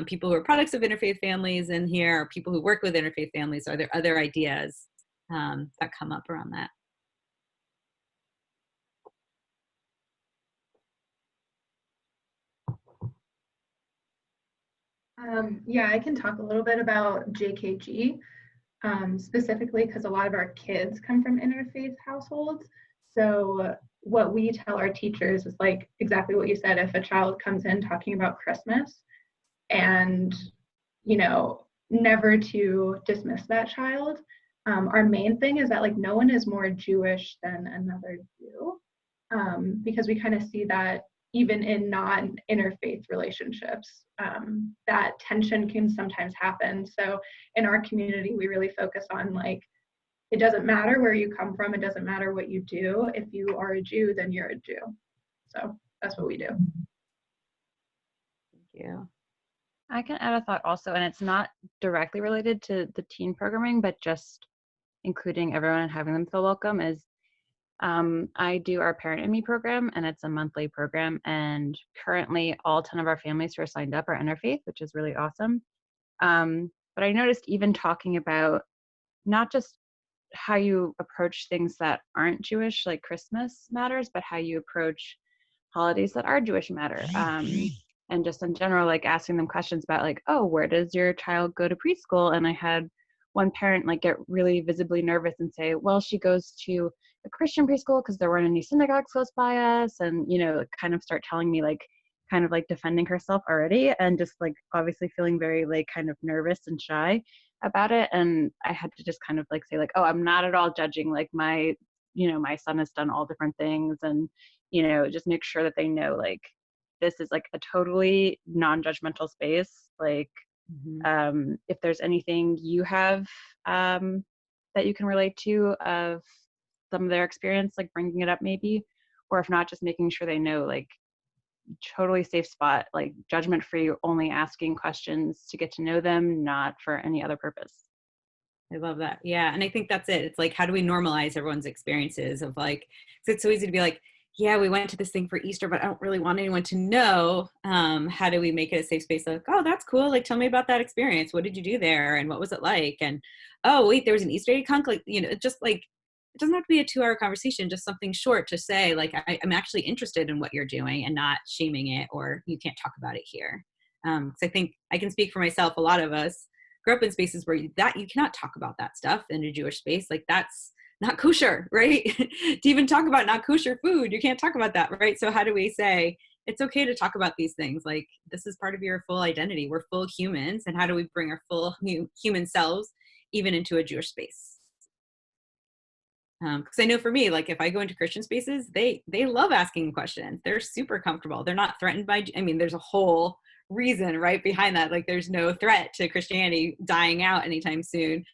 people who are products of interfaith families in here, or people who work with interfaith families? Are there other ideas that come up around that? Yeah, I can talk a little bit about JKG, specifically because a lot of our kids come from interfaith households. So what we tell our teachers is like exactly what you said. If a child comes in talking about Christmas, and never to dismiss that child. Our main thing is that like no one is more Jewish than another Jew, because we kind of see that even in non-interfaith relationships, that tension can sometimes happen. So in our community, we really focus on like, it doesn't matter where you come from, it doesn't matter what you do. If you are a Jew, then you're a Jew. So that's what we do. Thank you. I can add a thought also, and it's not directly related to the teen programming, but just including everyone and having them feel welcome is I do our Parent and Me program, and it's a monthly program, and currently all 10 of our families who are signed up are interfaith, which is really awesome. But I noticed even talking about not just how you approach things that aren't Jewish, like Christmas matters, but how you approach holidays that are Jewish matter. And just in general, like asking them questions about like, oh, where does your child go to preschool? And I had one parent like get really visibly nervous and say, well, she goes to a Christian preschool because there weren't any synagogues close by us. And, kind of start telling me like, kind of like defending herself already, and just like obviously feeling very like kind of nervous and shy about it. And I had to just kind of like say like, oh, I'm not at all judging, like my son has done all different things, and, just make sure that they know like, this is like a totally non-judgmental space. Like, if there's anything you have that you can relate to of some of their experience, like bringing it up maybe, or if not, just making sure they know like totally safe spot, like judgment free, only asking questions to get to know them, not for any other purpose. I love that. Yeah. And I think that's it. It's like, how do we normalize everyone's experiences of like, 'cause it's so easy to be like, yeah, we went to this thing for Easter, but I don't really want anyone to know. How do we make it a safe space? Like, oh, that's cool. Like, tell me about that experience. What did you do there? And what was it like? And, oh, wait, there was an Easter egg hunt. Like, just like, it doesn't have to be a 2-hour conversation, just something short to say, like, I'm actually interested in what you're doing and not shaming it, or you can't talk about it here. So I think I can speak for myself. A lot of us grew up in spaces where you cannot talk about that stuff in a Jewish space. Like, that's not kosher, right? To even talk about not kosher food, you can't talk about that, right? So how do we say it's okay to talk about these things? Like, this is part of your full identity. We're full humans, and how do we bring our full human selves even into a Jewish space? Because I know for me, like if I go into Christian spaces, they love asking questions. They're super comfortable. They're not threatened by, there's a whole reason right behind that. Like, there's no threat to Christianity dying out anytime soon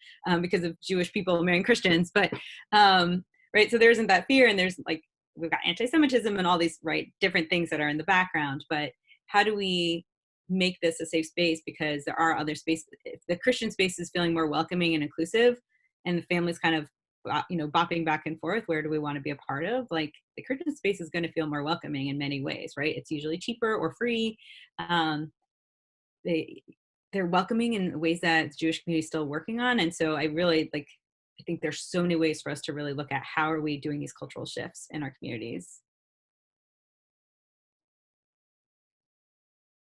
because of Jewish people marrying Christians. But right, so there isn't that fear, and there's like, we've got anti-Semitism and all these different things that are in the background. But how do we make this a safe space? Because there are other spaces. If the Christian space is feeling more welcoming and inclusive, and the family's kind of bopping back and forth, where do we want to be a part of? Like, the Christian space is going to feel more welcoming in many ways, right? It's usually cheaper or free. They're welcoming in ways that the Jewish community is still working on. And so I think there's so many ways for us to really look at how are we doing these cultural shifts in our communities.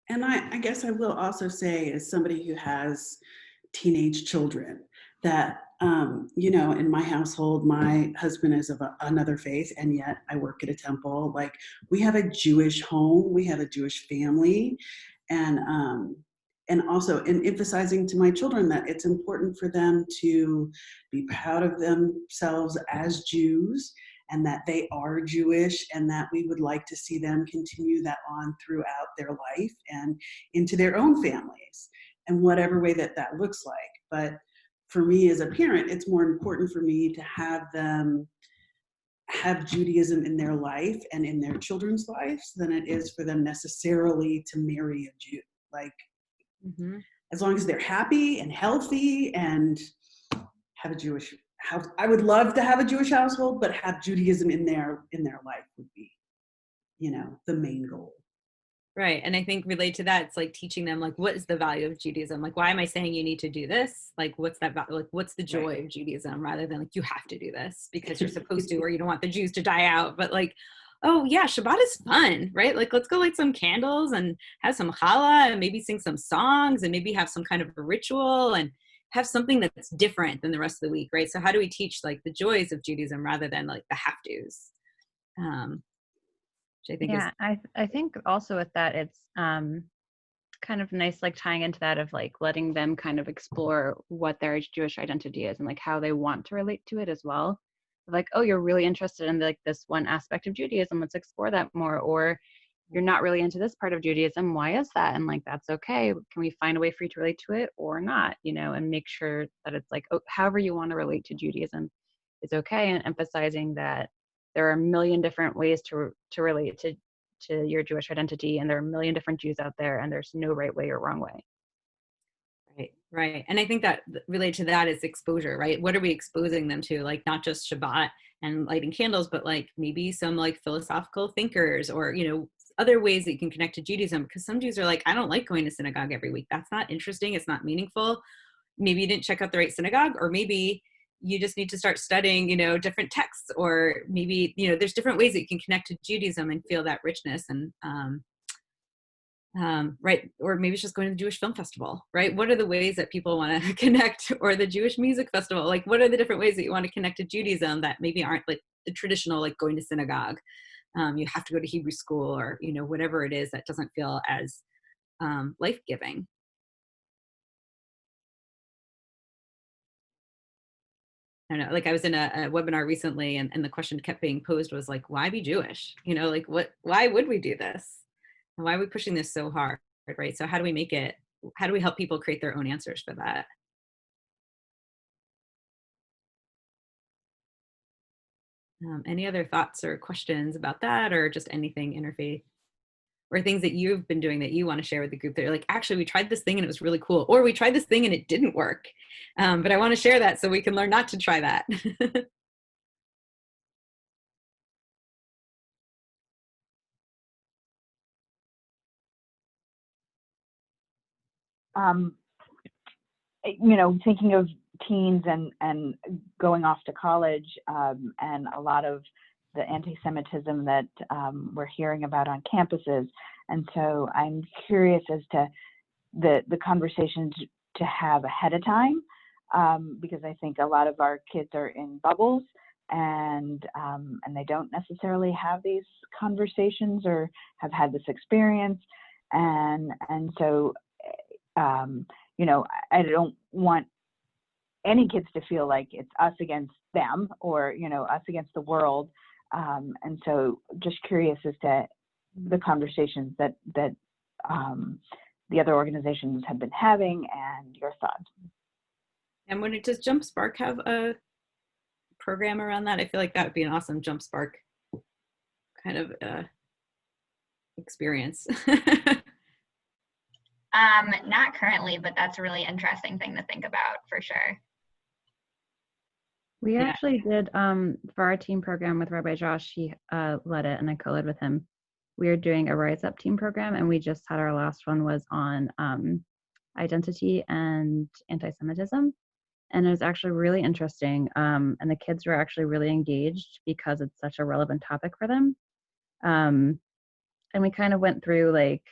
And I guess I will also say, as somebody who has teenage children, that in my household, my husband is of another faith, and yet I work at a temple. Like, we have a Jewish home, we have a Jewish family, and also in emphasizing to my children that it's important for them to be proud of themselves as Jews, and that they are Jewish, and that we would like to see them continue that on throughout their life and into their own families, in whatever way that looks like. But for me as a parent, it's more important for me to have them have Judaism in their life and in their children's lives than it is for them necessarily to marry a Jew. Like, as long as they're happy and healthy and have a Jewish house, I would love to have a Jewish household, but have Judaism in their life would be, the main goal. Right. And I think relate to that, it's like teaching them like, what is the value of Judaism? Like, why am I saying you need to do this? Like, what's that like, what's the joy of Judaism, rather than like, you have to do this because you're supposed to, or you don't want the Jews to die out. But like, oh yeah, Shabbat is fun, right? Like, let's go light some candles and have some challah and maybe sing some songs and maybe have some kind of a ritual and have something that's different than the rest of the week, right? So how do we teach like the joys of Judaism rather than like the have-tos? Which I think is, I think also with that, it's kind of nice, like tying into that of like letting them kind of explore what their Jewish identity is and like how they want to relate to it as well. Like, oh, you're really interested in like this one aspect of Judaism, let's explore that more. Or you're not really into this part of Judaism, why is that? And like, that's okay. Can we find a way for you to relate to it or not? You know, and make sure that it's like, oh, however you want to relate to Judaism is okay, and emphasizing that there are a million different ways to relate to your Jewish identity, and there are a million different Jews out there, and there's no right way or wrong way. Right, right. And I think that related to that is exposure, right? What are we exposing them to? Like, not just Shabbat and lighting candles, but like maybe some like philosophical thinkers, or, you know, other ways that you can connect to Judaism. Because some Jews are like, I don't like going to synagogue every week. That's not interesting. It's not meaningful. Maybe you didn't check out the right synagogue, or maybe you just need to start studying, you know, different texts, or maybe, you know, there's different ways that you can connect to Judaism and feel that richness. And right, or maybe it's just going to the Jewish Film Festival, right? What are the ways that people want to connect, or the Jewish Music Festival? Like, what are the different ways that you want to connect to Judaism that maybe aren't like the traditional, like going to synagogue? You have to go to Hebrew school, or, you know, whatever it is that doesn't feel as life-giving. I don't know, like I was in a webinar recently, and the question kept being posed was like, why be Jewish? You know, like why would we do this? And why are we pushing this so hard, right? So how do we help people create their own answers for that? Any other thoughts or questions about that, or just anything interfaith, or things that you've been doing that you want to share with the group that you're like, actually, we tried this thing and it was really cool, or we tried this thing and it didn't work. But I want to share that so we can learn not to try that. You know, thinking of teens and going off to college, and a lot of the anti-Semitism that we're hearing about on campuses. And so I'm curious as to the conversations to have ahead of time, because I think a lot of our kids are in bubbles, and they don't necessarily have these conversations or have had this experience. And so, you know, I don't want any kids to feel like it's us against them, or, you know, us against the world. And so just curious as to the conversations that the other organizations have been having, and your thoughts. And does Jump Spark have a program around that? I feel like that would be an awesome Jump Spark kind of experience. Not currently, but that's a really interesting thing to think about for sure. We actually did, for our team program with Rabbi Josh, he led it and I co-led with him. We are doing a Rise Up team program, and we just had our last one was on identity and anti-Semitism. And it was actually really interesting. And the kids were actually really engaged because it's such a relevant topic for them. And we kind of went through, like,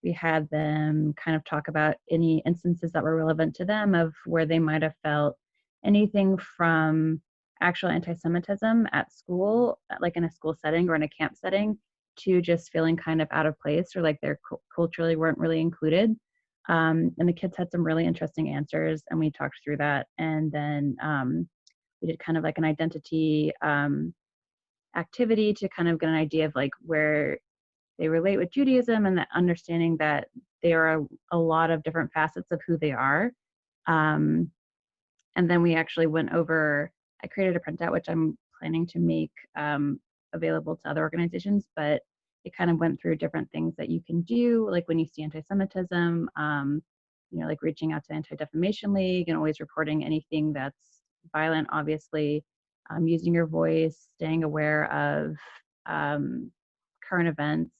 we had them kind of talk about any instances that were relevant to them of where they might have felt anything from actual anti-Semitism at school, like in a school setting or in a camp setting, to just feeling kind of out of place, or like they're culturally weren't really included. And the kids had some really interesting answers, and we talked through that. And then we did kind of like an identity activity to kind of get an idea of like where they relate with Judaism, and that understanding that there are a lot of different facets of who they are. And then we actually went over, I created a printout, which I'm planning to make available to other organizations, but it kind of went through different things that you can do, like when you see anti-Semitism, you know, like reaching out to Anti-Defamation League and always reporting anything that's violent, obviously, using your voice, staying aware of current events,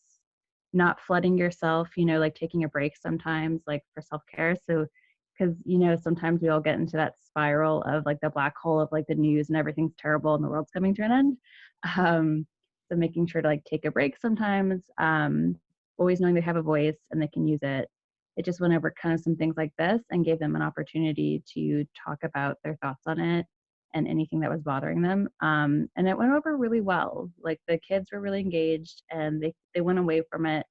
not flooding yourself, like taking a break sometimes, like for self-care. So, because, sometimes we all get into that spiral of like the black hole of like the news and everything's terrible and the world's coming to an end. So making sure to like take a break sometimes, always knowing they have a voice and they can use it. It just went over kind of some things like this and gave them an opportunity to talk about their thoughts on it and anything that was bothering them. And it went over really well. Like the kids were really engaged and they went away from it.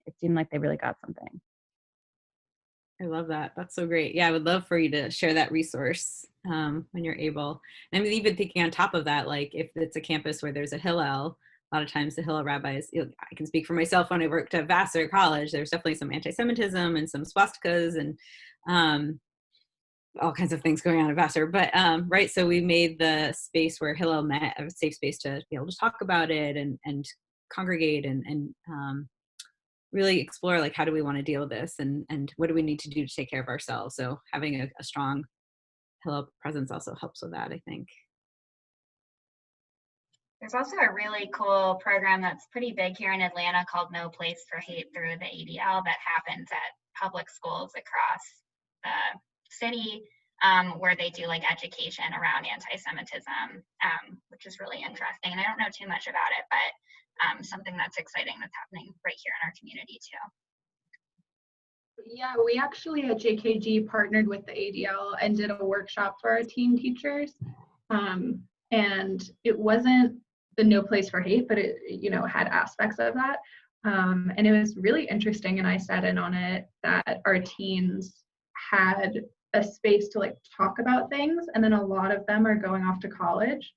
It seemed like they really got something. I love that. That's so great. Yeah, I would love for you to share that resource when you're able. And I mean, even thinking on top of that, like if it's a campus where there's a Hillel, a lot of times the Hillel rabbis, I can speak for myself when I worked at Vassar College, there's definitely some anti-Semitism and some swastikas and all kinds of things going on at Vassar. But right, so we made the space where Hillel met a safe space to be able to talk about it and congregate and really explore like how do we want to deal with this and what do we need to do to take care of ourselves. So having a strong Hillel presence also helps with that, I think. There's also a really cool program that's pretty big here in Atlanta called No Place for Hate through the ADL that happens at public schools across the city, where they do like education around anti-Semitism, which is really interesting. And I don't know too much about it, but something that's exciting that's happening right here in our community too. Yeah, we actually at JKG partnered with the ADL and did a workshop for our teen teachers. And it wasn't the No Place for Hate, but it had aspects of that. And it was really interesting. And I sat in on it that our teens had a space to like talk about things. And then a lot of them are going off to college.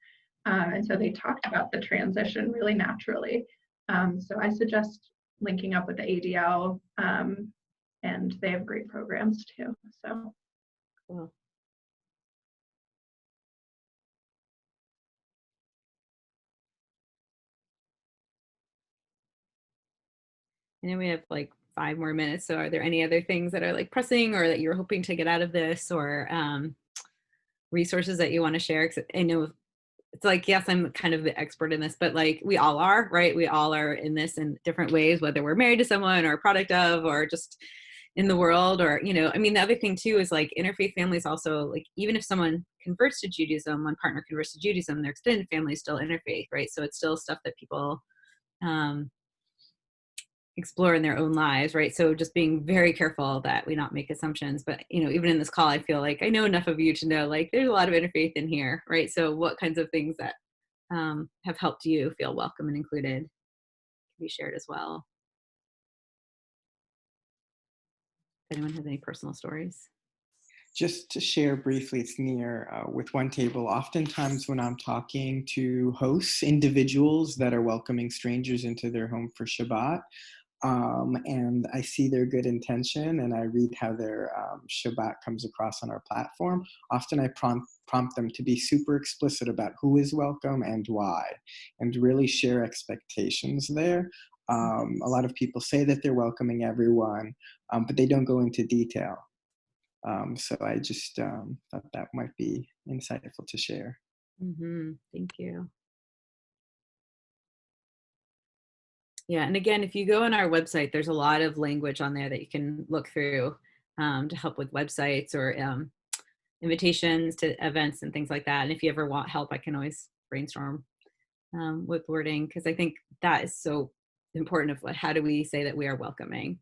And so they talked about the transition really naturally. So I suggest linking up with the ADL, and they have great programs too. So Cool. And then we have like 5 more minutes. So are there any other things that are like pressing or that you're hoping to get out of this or resources that you want to share? 'Cause I know it's like, yes, I'm kind of the expert in this, but like we all are, right? We all are in this in different ways, whether we're married to someone or a product of, or just in the world or, I mean, the other thing too is like interfaith families also, like even if someone converts to Judaism, one partner converts to Judaism, their extended family is still interfaith, right? So it's still stuff that people explore in their own lives, right? So just being very careful that we not make assumptions. But even in this call, I feel like I know enough of you to know like there's a lot of interfaith in here, right? So what kinds of things that have helped you feel welcome and included can be shared as well. If anyone has any personal stories. Just to share briefly, it's near with One Table. Oftentimes when I'm talking to hosts, individuals that are welcoming strangers into their home for Shabbat, and I see their good intention and I read how their Shabbat comes across on our platform, often I prompt them to be super explicit about who is welcome and why, and really share expectations there. A lot of people say that they're welcoming everyone, but they don't go into detail. So I just thought that might be insightful to share. Mm-hmm. Thank you. Yeah, and again, if you go on our website, there's a lot of language on there that you can look through to help with websites or invitations to events and things like that. And if you ever want help, I can always brainstorm with wording, because I think that is so important of how do we say that we are welcoming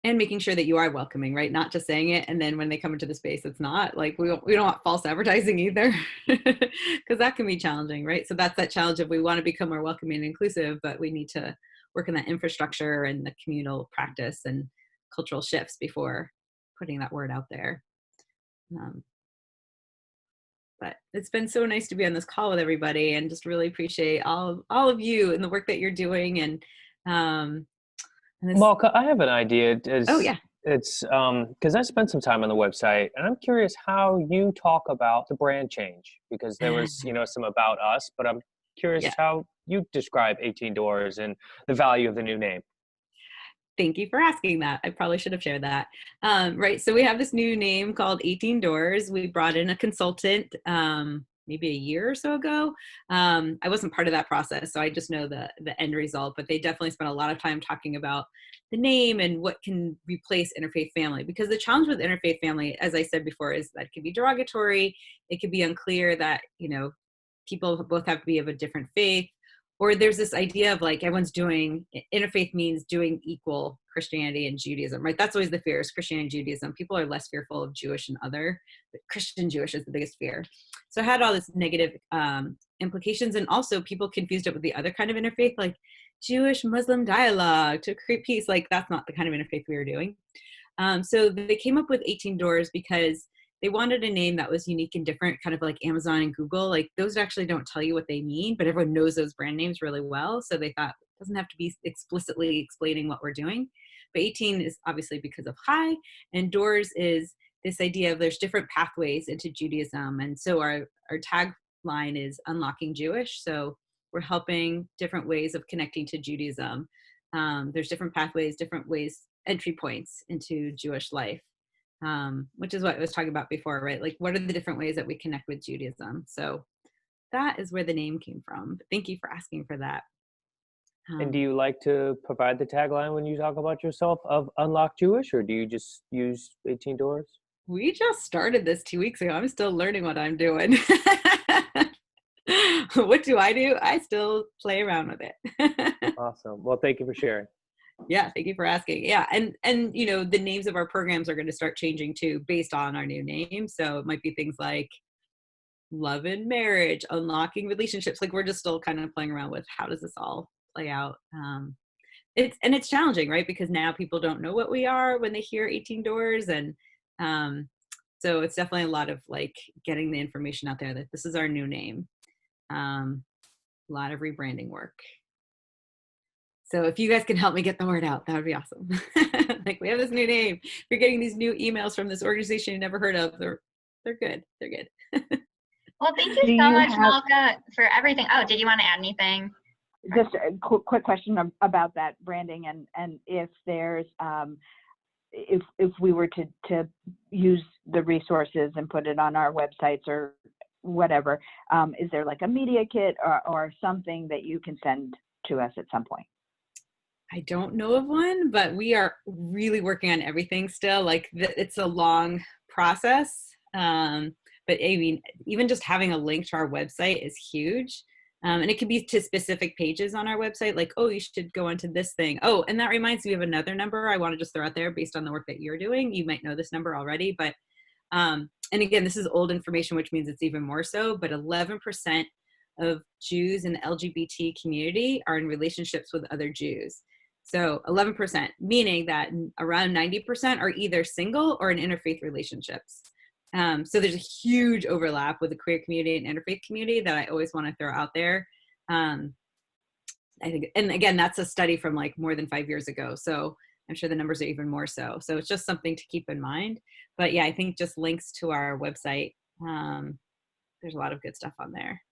and making sure that you are welcoming, right? Not just saying it and then when they come into the space, it's not like we don't want false advertising either, because that can be challenging, right? So that's that challenge of we want to become more welcoming and inclusive, but we need to work on that infrastructure and the communal practice and cultural shifts before putting that word out there. But it's been so nice to be on this call with everybody and just really appreciate all of you and the work that you're doing. And Malka, I have an idea. Oh, yeah. It's because I spent some time on the website and I'm curious how you talk about the brand change, because there was, some about us, but I'm curious how you describe 18Doors and the value of the new name. Thank you for asking that. I probably should have shared that. Right. So we have this new name called 18Doors. We brought in a consultant maybe a year or so ago. I wasn't part of that process, so I just know the end result, but they definitely spent a lot of time talking about the name and what can replace interfaith family. Because the challenge with interfaith family, as I said before, is that it can be derogatory. It could be unclear that, you know, people both have to be of a different faith, or there's this idea of like everyone's doing, interfaith means doing equal Christianity and Judaism, right? That's always the fear, is Christianity and Judaism. People are less fearful of Jewish and other, but Christian Jewish is the biggest fear. So it had all this negative implications, and also people confused it with the other kind of interfaith, like Jewish Muslim dialogue to create peace. Like that's not the kind of interfaith we were doing. So they came up with 18 Doors because they wanted a name that was unique and different, kind of like Amazon and Google. Like those actually don't tell you what they mean, but everyone knows those brand names really well. So they thought it doesn't have to be explicitly explaining what we're doing. But 18 is obviously because of high, and Doors is this idea of there's different pathways into Judaism. And so our tagline is Unlocking Jewish. So we're helping different ways of connecting to Judaism. There's different pathways, different ways, entry points into Jewish life. Which is what I was talking about before, right? Like, what are the different ways that we connect with Judaism? So that is where the name came from. But thank you for asking for that. And do you like to provide the tagline when you talk about yourself of Unlock Jewish, or do you just use 18 Doors? We just started this 2 weeks ago. I'm still learning what I'm doing. What do? I still play around with it. Awesome. Well, thank you for sharing. Yeah, thank you for asking. Yeah, and you know, the names of our programs are going to start changing too based on our new name. So it might be things like love and marriage, unlocking relationships. Like we're just still kind of playing around with how does this all play out. It's challenging, right? Because now people don't know what we are when they hear 18 Doors, and so it's definitely a lot of like getting the information out there that this is our new name. A lot of rebranding work. So if you guys can help me get the word out, that would be awesome. Like we have this new name. We're getting these new emails from this organization you never heard of. They're good. They're good. Well, thank you so much, Malka, for everything. Oh, did you want to add anything? Just a quick question about that branding, and if there's if we were to use the resources and put it on our websites or whatever, is there like a media kit or something that you can send to us at some point? I don't know of one, but we are really working on everything still. Like it's a long process. But I mean, even just having a link to our website is huge. And it could be to specific pages on our website, like, oh, you should go onto this thing. Oh, and that reminds me of another number I want to just throw out there based on the work that you're doing. You might know this number already, but, and again, this is old information, which means it's even more so, but 11% of Jews in the LGBT community are in relationships with other Jews. So 11%, meaning that around 90% are either single or in interfaith relationships. So there's a huge overlap with the queer community and interfaith community that I always want to throw out there. I think, and again, that's a study from like more than 5 years ago. So I'm sure the numbers are even more so. So it's just something to keep in mind. But yeah, I think just links to our website. There's a lot of good stuff on there.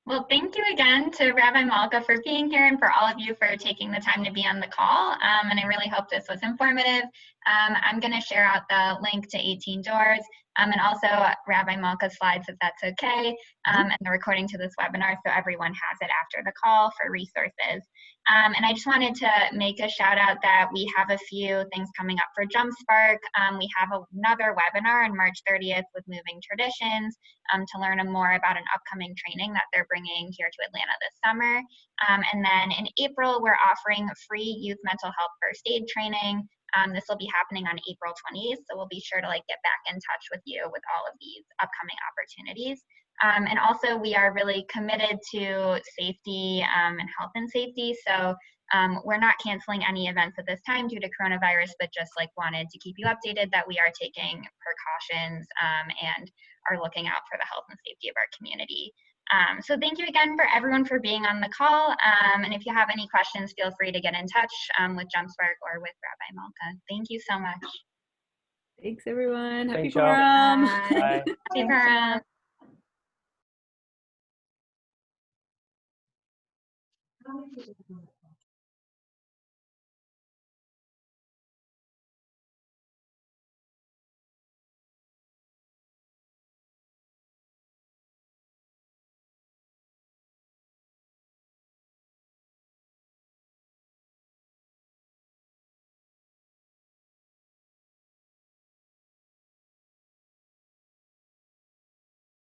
Well, thank you again to Rabbi Malka for being here, and for all of you for taking the time to be on the call. And I really hope this was informative. I'm going to share out the link to 18 Doors and also Rabbi Malka's slides, if that's okay, and the recording to this webinar so everyone has it after the call for resources. And I just wanted to make a shout out that we have a few things coming up for JumpSpark. We have another webinar on March 30th with Moving Traditions to learn more about an upcoming training that they're bringing here to Atlanta this summer. And then in April, we're offering free youth mental health first aid training. This will be happening on April 20th, so we'll be sure to get back in touch with you with all of these upcoming opportunities. And also, we are really committed to safety and health and safety. So we're not canceling any events at this time due to coronavirus, but just wanted to keep you updated that we are taking precautions and are looking out for the health and safety of our community. So thank you again for everyone for being on the call. And if you have any questions, feel free to get in touch with JumpSpark or with Rabbi Malka. Thank you so much. Thanks, everyone. Happy Thanks, y'all. Purim. Bye. Happy Purim.